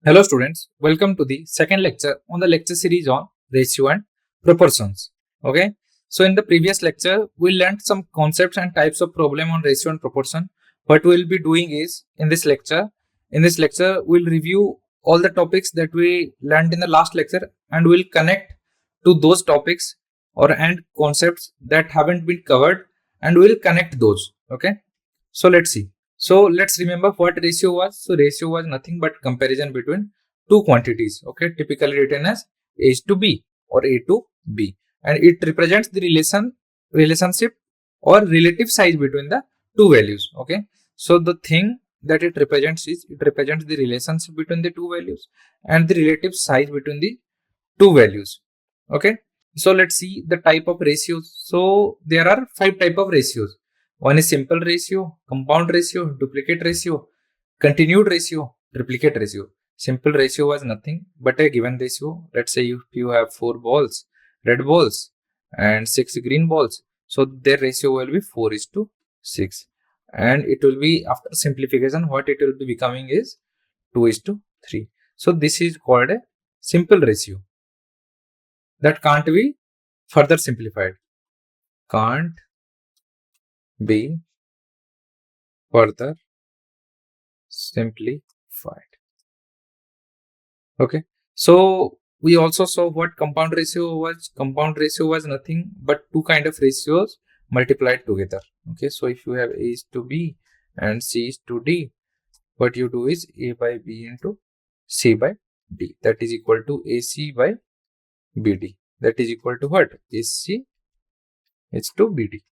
Hello students, welcome to the second lecture on the lecture series on ratio and proportions. Okay, so in the previous lecture we learned some concepts and types of problem on ratio and proportion. What we will be doing is in this lecture we'll review all the topics that we learned in the last lecture and we'll connect to those topics and concepts that haven't been covered and we'll connect those. Okay, so let's see. So let's remember what ratio was. So ratio was nothing but comparison between two quantities. Okay, typically written as A is to B or A to B, and it represents the relationship or relative size between the two values. Okay, so the thing that it represents the relationship between the two values and the relative size between the two values. Okay, so let's see the type of ratios. So there are 5 type of ratios. One is simple ratio, compound ratio, duplicate ratio, continued ratio, triplicate ratio. Simple ratio was nothing but a given ratio. Let's say if you have 4 balls, red balls and 6 green balls, so their ratio will be 4:6, and it will be, after simplification, what it will be becoming is 2:3. So this is called a simple ratio that can't be further simplified. Can't be further simplified. Okay, so we also saw what compound ratio was. Compound ratio was nothing but two kind of ratios multiplied together. Okay, so if you have A is to B and C is to D, what you do is A by B into C by D, that is equal to AC by BD, that is equal to what? AC is to BD.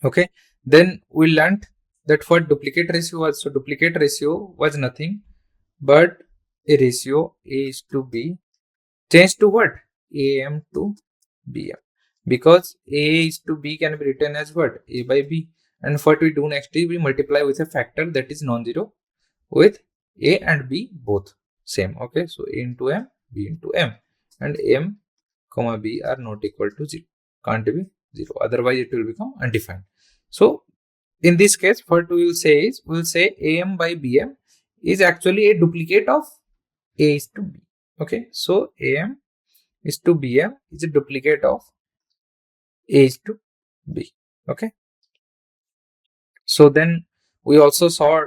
Okay, then we learned that what duplicate ratio was. So duplicate ratio was nothing but a ratio A is to B changed to what? AM to BM, because A is to B can be written as what? A by B, and what we do next is we multiply with a factor that is non-zero with A and B both same. Okay, so A into M, B into M, and M comma B are not equal to 0, can't be 0, otherwise it will become undefined. So in this case, what we will say is, we will say AM by BM is actually a duplicate of A is to B. Okay, so AM is to BM is a duplicate of A is to B. Okay, so then we also saw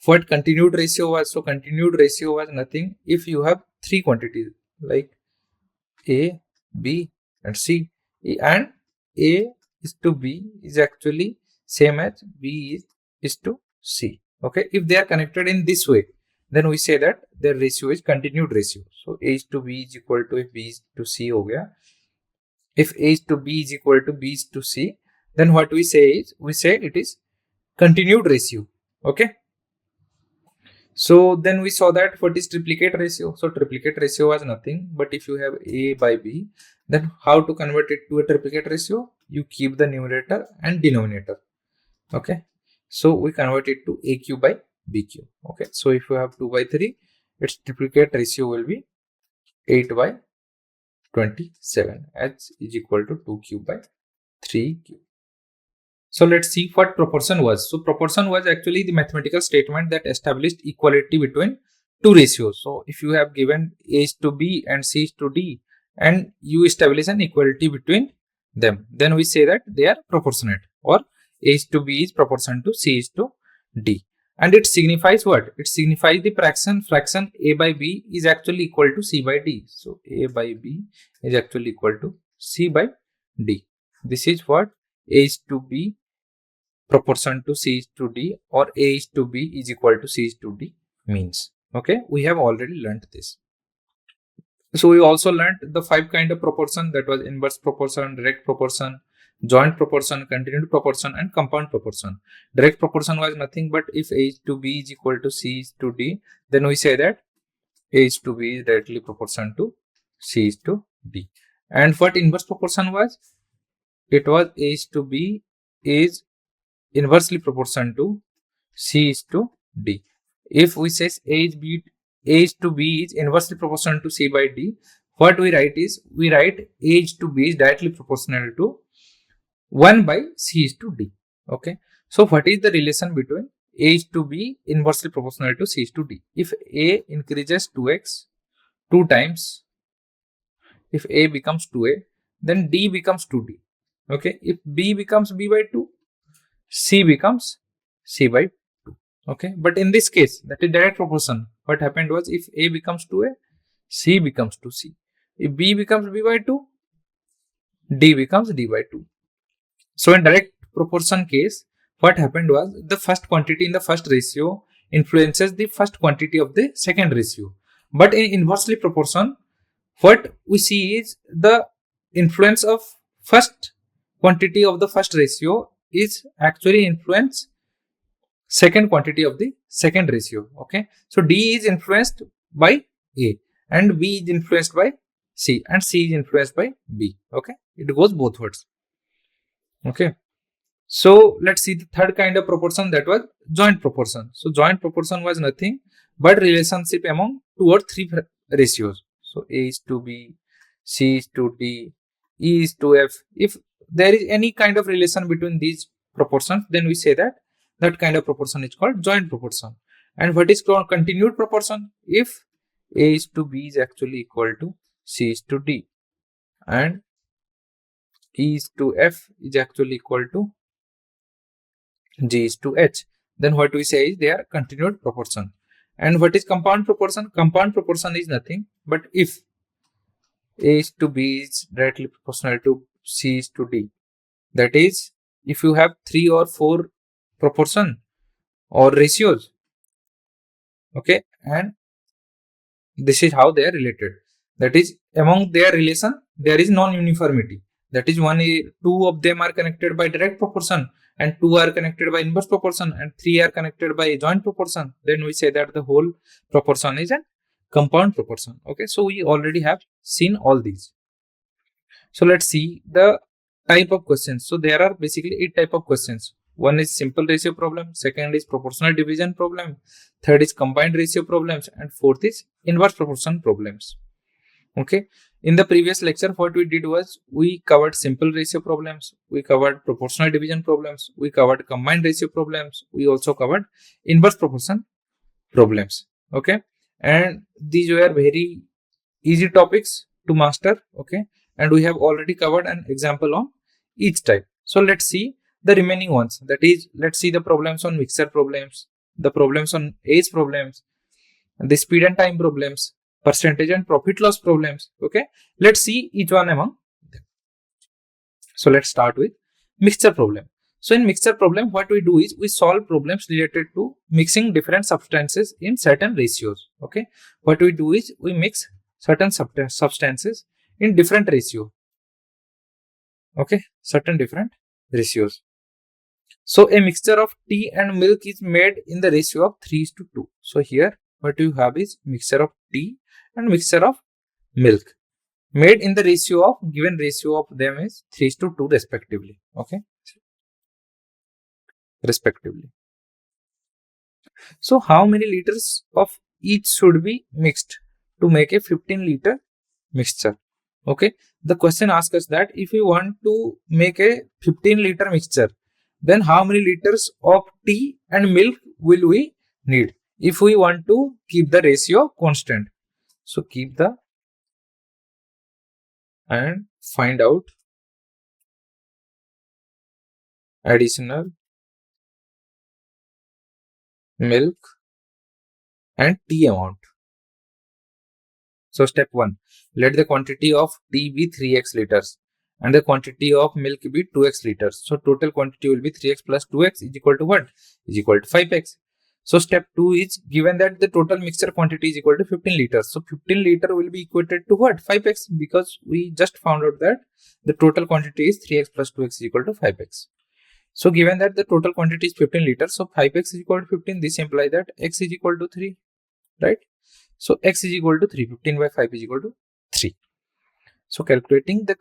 what continued ratio was. So continued ratio was nothing if you have three quantities like A, B and C, and A is to B is actually same as B is to C. Okay, if they are connected in this way, then we say that their ratio is continued ratio. So A is to B is equal to, if B is to C ho gaya, if A is to B is equal to B is to C, then what we say is, we say it is continued ratio. Okay, so then we saw that what is triplicate ratio. So triplicate ratio was nothing but if you have A by B, then how to convert it to a triplicate ratio? You keep the numerator and denominator. Okay, so we convert it to AQ by BQ. Okay, so if you have 2 by 3, its triplicate ratio will be 8 by 27, h is equal to 2Q by 3Q. So let's see what proportion was. So proportion was actually the mathematical statement that established equality between two ratios. So if you have given A is to B and C is to D and you establish an equality between them, then we say that they are proportionate, or A is to B is proportional to C is to D. And it signifies what? It signifies the fraction A by B is actually equal to C by D. So A by B is actually equal to C by D. This is what A is to B proportion to C is to D, or A is to B is equal to C is to D means. Okay, we have already learnt this. So we also learnt the 5 kind of proportion, that was inverse proportion, direct proportion, joint proportion, continued proportion and compound proportion. Direct proportion was nothing but if A is to B is equal to C is to D, then we say that A is to B is directly proportional to C is to D. And what inverse proportion was? It was A is to B is inversely proportional to C is to D. If we say A is to B is inversely proportional to C by D, what we write is, we write A is to B is directly proportional to 1 by C is to D. Okay, so what is the relation between A is to B inversely proportional to C is to D. If A increases 2x 2 times, if A becomes 2A, then D becomes 2D. Okay, if B becomes B by 2, C becomes C by 2. Okay, but in this case, that is direct proportion. What happened was, if A becomes 2A, C becomes 2C. If B becomes B by 2, D becomes D by 2. So in direct proportion case, what happened was, the first quantity in the first ratio influences the first quantity of the second ratio. But in inversely proportion, what we see is the influence of first quantity of the first ratio is actually influence second quantity of the second ratio. Okay, so D is influenced by A, and B is influenced by C, and C is influenced by B. Okay, it goes both ways. Okay, so let's see the third kind of proportion, that was joint proportion. So joint proportion was nothing but relationship among 2 or 3 ratios. So A is to B, C is to D, E is to F. If there is any kind of relation between these proportions, then we say that that kind of proportion is called joint proportion. And what is called continued proportion? If A is to B is actually equal to C is to D, and E is to F is actually equal to G is to H, then what we say is they are continued proportion. And what is compound proportion? Compound proportion is nothing but if A is to B is directly proportional to C is to D. That is, if you have 3 or 4 proportion or ratios, okay, and this is how they are related. That is, among their relation, there is non-uniformity. That is, 2 of them are connected by direct proportion, and 2 are connected by inverse proportion, and 3 are connected by joint proportion. Then we say that the whole proportion is a compound proportion. Okay, so we already have seen all these. So let's see the type of questions. So there are basically 8 type of questions. One is simple ratio problem, second is proportional division problem, third is combined ratio problems, and fourth is inverse proportion problems. Okay, in the previous lecture, what we did was, we covered simple ratio problems, we covered proportional division problems, we covered combined ratio problems, we also covered inverse proportion problems. Okay, and these were very easy topics to master. Okay, and we have already covered an example on each type. So let's see the remaining ones. That is, let's see the problems on mixture problems, the problems on age problems, the speed and time problems, percentage and profit loss problems. Okay, let's see each one among them. So let's start with mixture problem. So in mixture problem, what we do is, we solve problems related to mixing different substances in certain ratios. Okay, what we do is, we mix certain substances in different ratio. Okay, certain different ratios. So a mixture of tea and milk is made in the ratio of 3:2. So here what you have is mixture of tea and mixture of milk made in the ratio of, given ratio of them is 3:2 respectively. Okay, respectively. So how many liters of each should be mixed to make a 15-liter mixture? Okay, the question asks us that if we want to make a 15-liter mixture, then how many liters of tea and milk will we need if we want to keep the ratio constant? So keep the and find out additional milk and tea amount. So step 1, let the quantity of tea be 3x liters and the quantity of milk be 2x liters. So total quantity will be 3x plus 2x is equal to what? Is equal to 5x. So step 2 is, given that the total mixture quantity is equal to 15 liters. So 15 liter will be equated to what? 5x, because we just found out that the total quantity is 3x plus 2x is equal to 5x. So given that the total quantity is 15 liters, so 5x is equal to 15. This implies that x is equal to 3, right? So x is equal to 3. 15 by 5 is equal to 3. So calculating the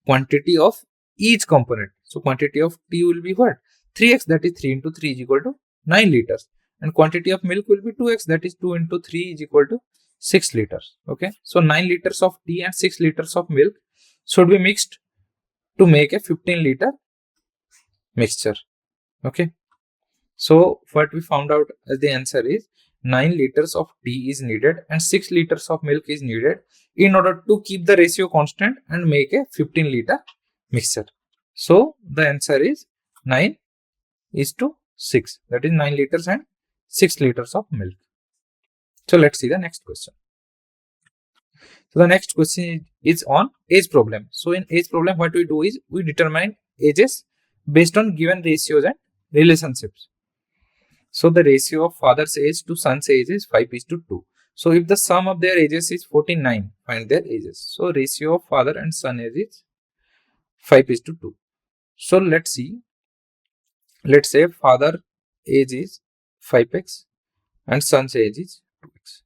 quantity of each component. So quantity of tea will be what? 3x, that is 3 into 3 is equal to 9 liters. And quantity of milk will be 2x, that is 2 into 3 is equal to 6 liters. Okay, so 9 liters of tea and 6 liters of milk should be mixed to make a 15-liter mixture. Okay, So what we found out as the answer is 9 liters of tea is needed and 6 liters of milk is needed in order to keep the ratio constant and make a 15-liter mixture. So the answer is 9:6. That is 9 liters and 6 liters of milk. So let's see the next question. So the next question is on age problem. So in age problem, what we do is we determine ages based on given ratios and relationships. So the ratio of father's age to son's age is 5:2. So if the sum of their ages is 49, find their ages. So ratio of father and son age is 5:2. So let's see. Let's say father age is 5x and son's age is 2x.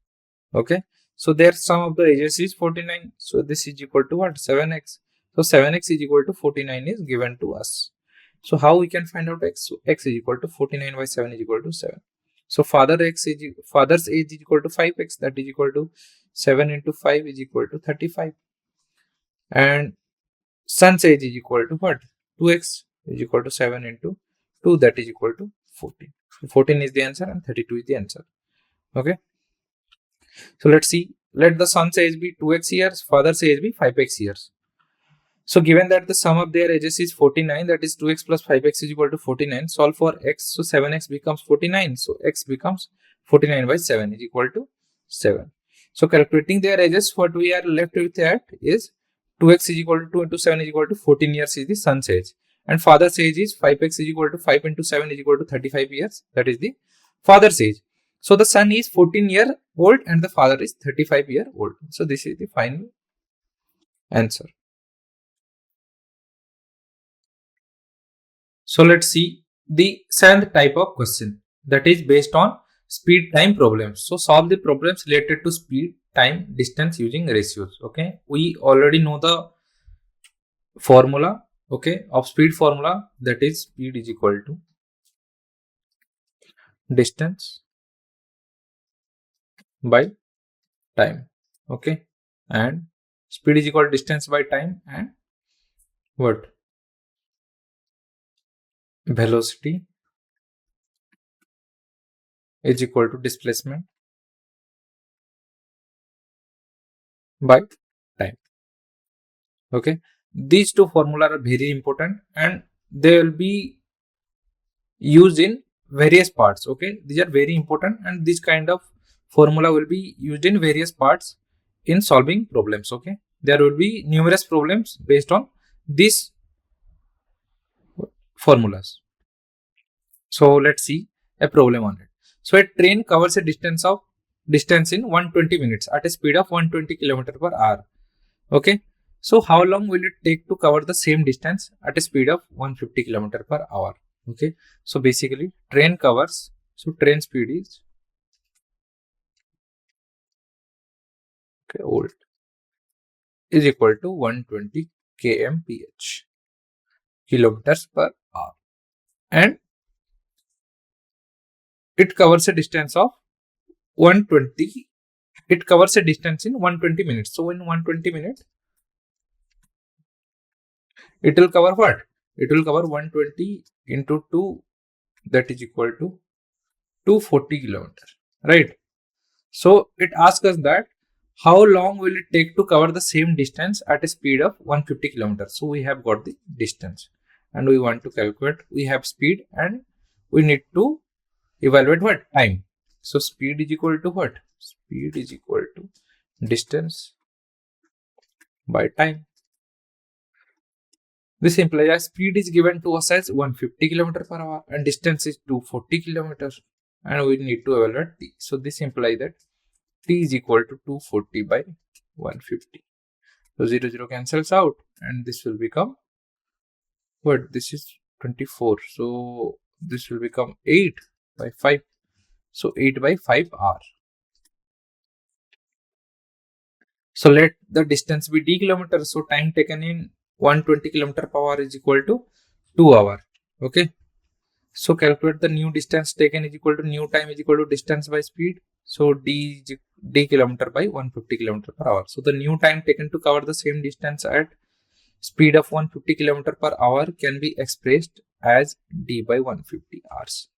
Okay. So their sum of the ages is 49. So this is equal to what? 7x. So 7x is equal to 49 is given to us. So how we can find out x? So x is equal to 49 by 7 is equal to 7. So father's age is equal to 5x, that is equal to 7 into 5 is equal to 35. And son's age is equal to what? 2x is equal to 7 into 2, that is equal to 14. So 14 is the answer and 32 is the answer. Okay. So let's see. Let the son's age be 2x years, father's age be 5x years. So given that the sum of their ages is 49, that is 2x plus 5x is equal to 49. Solve for x. So 7x becomes 49. So x becomes 49 by 7 is equal to 7. So calculating their ages, what we are left with that is 2x is equal to 2 into 7 is equal to 14 years is the son's age. And father's age is 5x is equal to 5 into 7 is equal to 35 years. That is the father's age. So the son is 14-year-old and the father is 35-year-old. So this is the final answer. So let's see the 7th type of question, that is based on speed time problems. So solve the problems related to speed, time, distance using ratios. Okay, we already know the formula, okay, of speed formula, that is speed is equal to distance by time. Okay, and speed is equal to distance by time and what? Velocity is equal to displacement by time. Okay, these two formula are very important and they will be used in various parts. Okay, these are very important and this kind of formula will be used in various parts in solving problems. Okay, there will be numerous problems based on these formulas. So let's see a problem on it. So a train covers a distance in 120 minutes at a speed of 120 km per hour. Okay, so how long will it take to cover the same distance at a speed of 150 km per hour? Okay, so basically train covers, so train speed is volt is equal to 120 kmph, kilometers per hour, and it covers a distance of 120. It covers a distance in 120 minutes. So in 120 minutes, it will cover what? It will cover 120 into 2, that is equal to 240 kilometers, right? So it asks us that how long will it take to cover the same distance at a speed of 150 kilometers. So we have got the distance and we want to calculate. We have speed and we need to evaluate what? Time. So speed is equal to what? Speed is equal to distance by time. This implies that speed is given to us as 150 km per hour and distance is 240 kilometers and we need to evaluate t. So this implies that t is equal to 240 by 150. So 0, 0 cancels out and this will become what? This is 24. So this will become 8 by 5. So 8 by 5 hour. So let the distance be d kilometers. So time taken in 120 km per hour is equal to 2 hours. Okay. So calculate the new distance taken is equal to new time is equal to distance by speed. So d kilometer by 150 km per hour. So the new time taken to cover the same distance at speed of 150 km per hour can be expressed as d by 150 hours.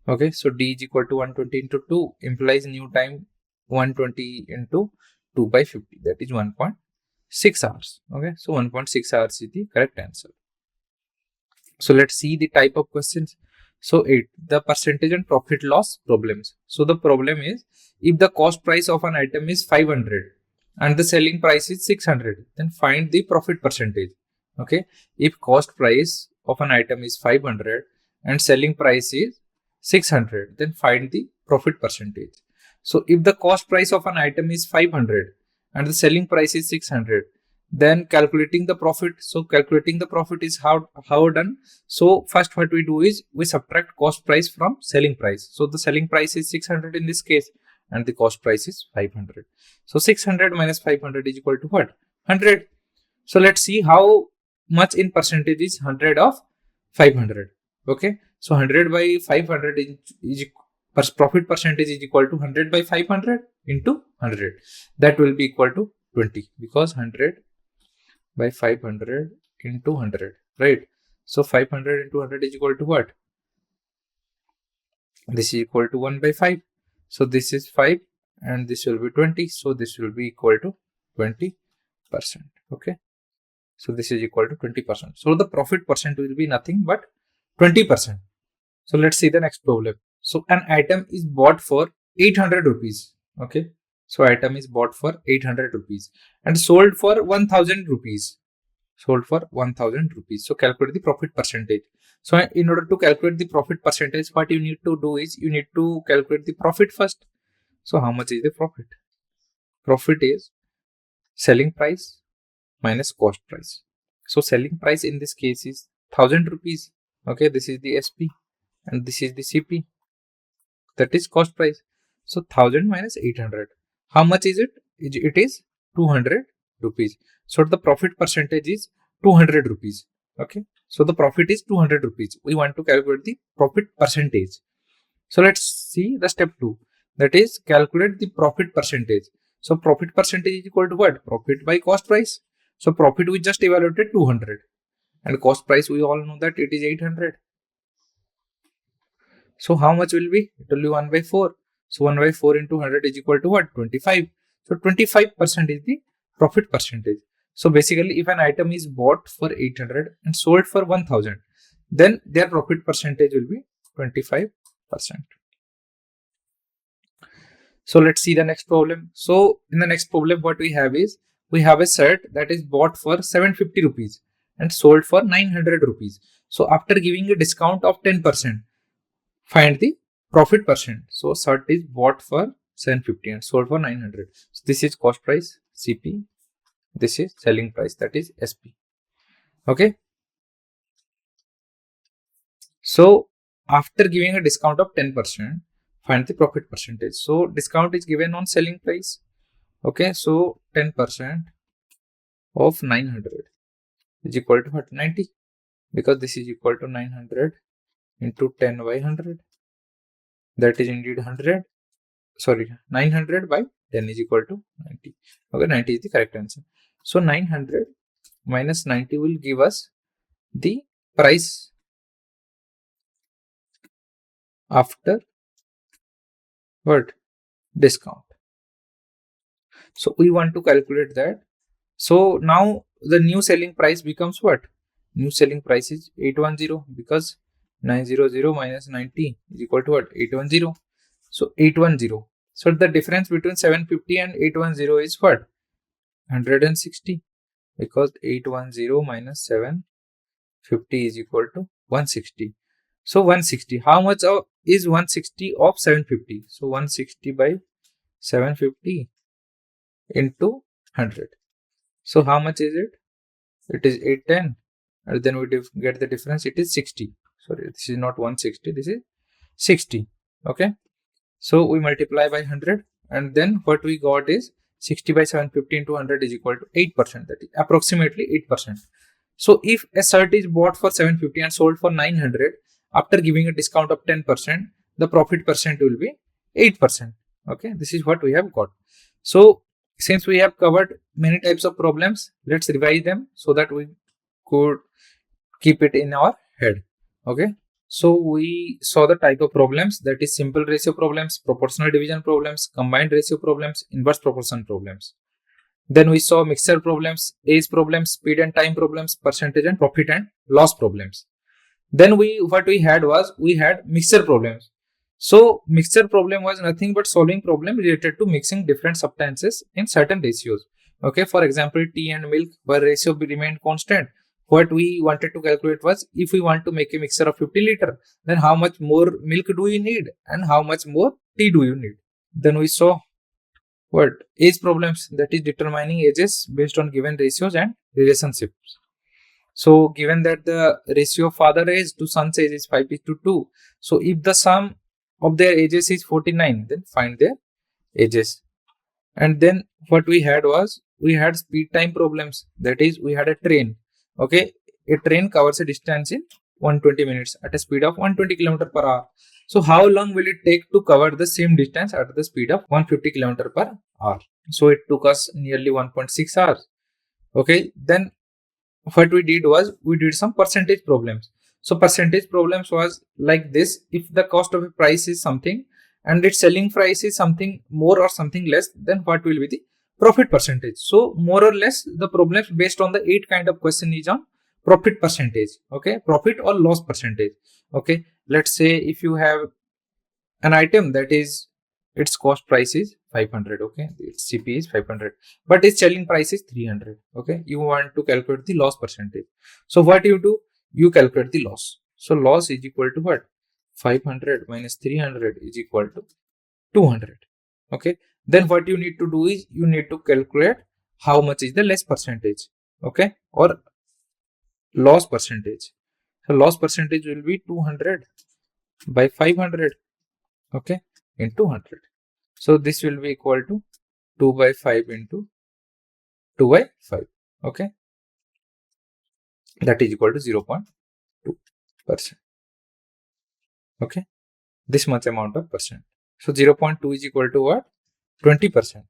Okay, so D is equal to 120 into 2 implies new time 120 into 2 by 50, that is 1.6 hours. Okay, so 1.6 hours is the correct answer. So let's see the type of questions. So 8, the percentage and profit loss problems. So the problem is, if the cost price of an item is 500 and the selling price is 600, then find the profit percentage. Okay, if cost price of an item is 500 and selling price is 600, then find the profit percentage. So if the cost price of an item is 500 and the selling price is 600, then calculating the profit. So calculating the profit is how done. So first what we do is we subtract cost price from selling price. So the selling price is 600 in this case and the cost price is 500. So 600 minus 500 is equal to what? 100. So let's see how much in percentage is 100 of 500. Okay, so 100 by 500 is profit percentage is equal to 100 by 500 into 100. That will be equal to 20, because 100 by 500 into 100, right? So 500 into 100 is equal to what? This is equal to 1 by 5. So this is 5 and this will be 20. So this will be equal to 20%. Okay. So this is equal to 20%. So the profit percent will be nothing but 20%. So let's see the next problem. So an item is bought for 800 rupees. Okay. So item is bought for 800 rupees and sold for 1000 rupees. Sold for 1000 rupees. So calculate the profit percentage. So in order to calculate the profit percentage, what you need to do is you need to calculate the profit first. So how much is the profit? Profit is selling price minus cost price. So selling price in this case is 1000 rupees. Okay, this is the SP and this is the CP. That is cost price. So 1000 minus 800. How much is it? It is 200 rupees. So the profit percentage is 200 rupees. Okay. So the profit is 200 rupees. We want to calculate the profit percentage. So let's see the step 2. That is calculate the profit percentage. So profit percentage is equal to what? Profit by cost price. So profit we just evaluated 200 and cost price we all know that it is 800. So how much will be? It will be 1 by 4. So 1 by 4 into 100 is equal to what? 25. So 25% is the profit percentage. So basically if an item is bought for 800 and sold for 1000, then their profit percentage will be 25%. So let's see the next problem. So in the next problem what we have is, we have a shirt that is bought for 750 rupees and sold for 900 rupees. So after giving a discount of 10%, find the profit percent. So shirt is bought for 750 and sold for 900. So this is cost price, CP. This is selling price, that is SP. Okay. So after giving a discount of 10%, find the profit percentage. So discount is given on selling price. Okay. So 10% of 900 is equal to what? 90, because this is equal to 900 into 10 by 100. That is indeed 100. Sorry, 900 by 10 is equal to 90. Okay, 90 is the correct answer. So 900 minus 90 will give us the price after what? Discount. So we want to calculate that. So now the new selling price becomes what? New selling price is 810, because 900 minus 90 is equal to what? 810. So 810. So the difference between 750 and 810 is what? 160, because 810 minus 750 is equal to 160. So 160. How much is 160 of 750? So 160 by 750 into 100. So how much is it? It is 810. And then we get the difference. It is 60. Sorry, this is not 160. This is 60. Okay. So we multiply by 100, and then what we got is 60 by 750 into 100 is equal to 8%. That is approximately 8%. So if a shirt is bought for 750 and sold for 900, after giving a discount of 10%, the profit percent will be 8%. Okay, this is what we have got. So since we have covered many types of problems, let's revise them so that we could keep it in our head. Okay. So we saw the type of problems, that is simple ratio problems, proportional division problems, combined ratio problems, inverse proportion problems. Then we saw mixture problems, age problems, speed and time problems, percentage and profit and loss problems. Then what we had mixture problems. So mixture problem was nothing but solving problem related to mixing different substances in certain ratios. Okay, for example, tea and milk, where ratio remained constant. What we wanted to calculate was, if we want to make a mixture of 50 liter, then how much more milk do you need and how much more tea do you need. Then we saw what age problems, that is determining ages based on given ratios and relationships. So given that the ratio of father age to son's age is 5:2, so if the sum of their ages is 49, then find their ages. And then what we had speed time problems, that is we had a train. Okay, a train covers a distance in 120 minutes at a speed of 120 km per hour. So how long will it take to cover the same distance at the speed of 150 km per hour? So it took us nearly 1.6 hours. Okay, then what we did was we did some percentage problems. So percentage problems was like this: if the cost of a price is something and its selling price is something more or something less, then what will be the profit percentage? So more or less the problems based on the 8 kind of question is on profit percentage. Okay, profit or loss percentage. Okay, let's say if you have an item that is its cost price is 500, okay, its CP is 500, but its selling price is 300. Okay, you want to calculate the loss percentage. So what you do, you calculate the loss. So loss is equal to what? 500 minus 300 is equal to 200. Okay, then what you need to do is you need to calculate how much is the less percentage, okay, or loss percentage. So loss percentage will be 200 by 500, okay, into 100. So this will be equal to 2 by 5 into 2 by 5. Okay, that is equal to 0.2%. Okay, this much amount of percent. So 0.2 is equal to what? 20%.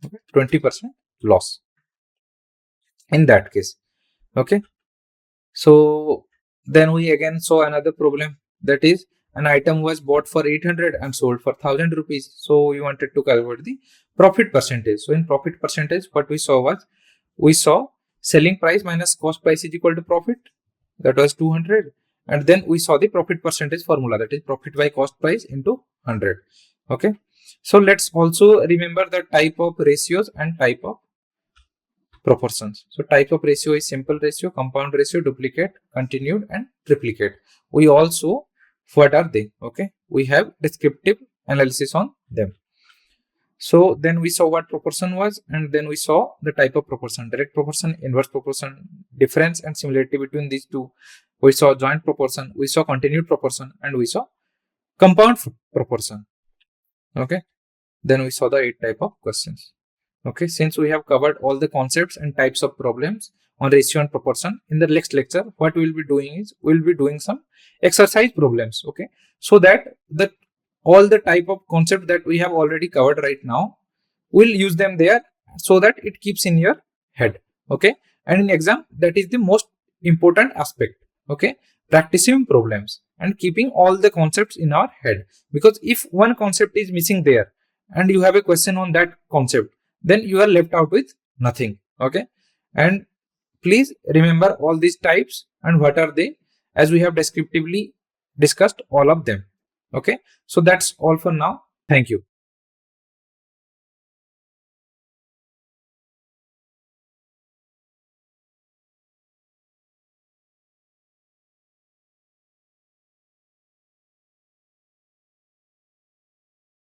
Okay, 20% loss in that case. Okay, so then we again saw another problem, that is an item was bought for 800 and sold for 1000 rupees. So we wanted to calculate the profit percentage. So in profit percentage, what we saw selling price minus cost price is equal to profit, that was 200, and then we saw the profit percentage formula, that is profit by cost price into 100. Okay, so let's also remember the type of ratios and type of proportions. So type of ratio is simple ratio, compound ratio, duplicate, continued, and triplicate. We also, what are they? Okay, we have descriptive analysis on them. So then we saw what proportion was, and then we saw the type of proportion: direct proportion, inverse proportion, difference and similarity between these two. We saw joint proportion, we saw continued proportion, and we saw compound proportion. Okay, then we saw the 8 type of questions. Okay, since we have covered all the concepts and types of problems on ratio and proportion, in the next lecture what we will be doing is we will be doing some exercise problems. Okay, so that all the type of concept that we have already covered right now, we'll use them there so that it keeps in your head. Okay, and in exam, that is the most important aspect. Okay, practicing problems and keeping all the concepts in our head, because if one concept is missing there and you have a question on that concept, then you are left out with nothing. Okay, and please remember all these types and what are they, as we have descriptively discussed all of them. Okay, so that's all for now. Thank you.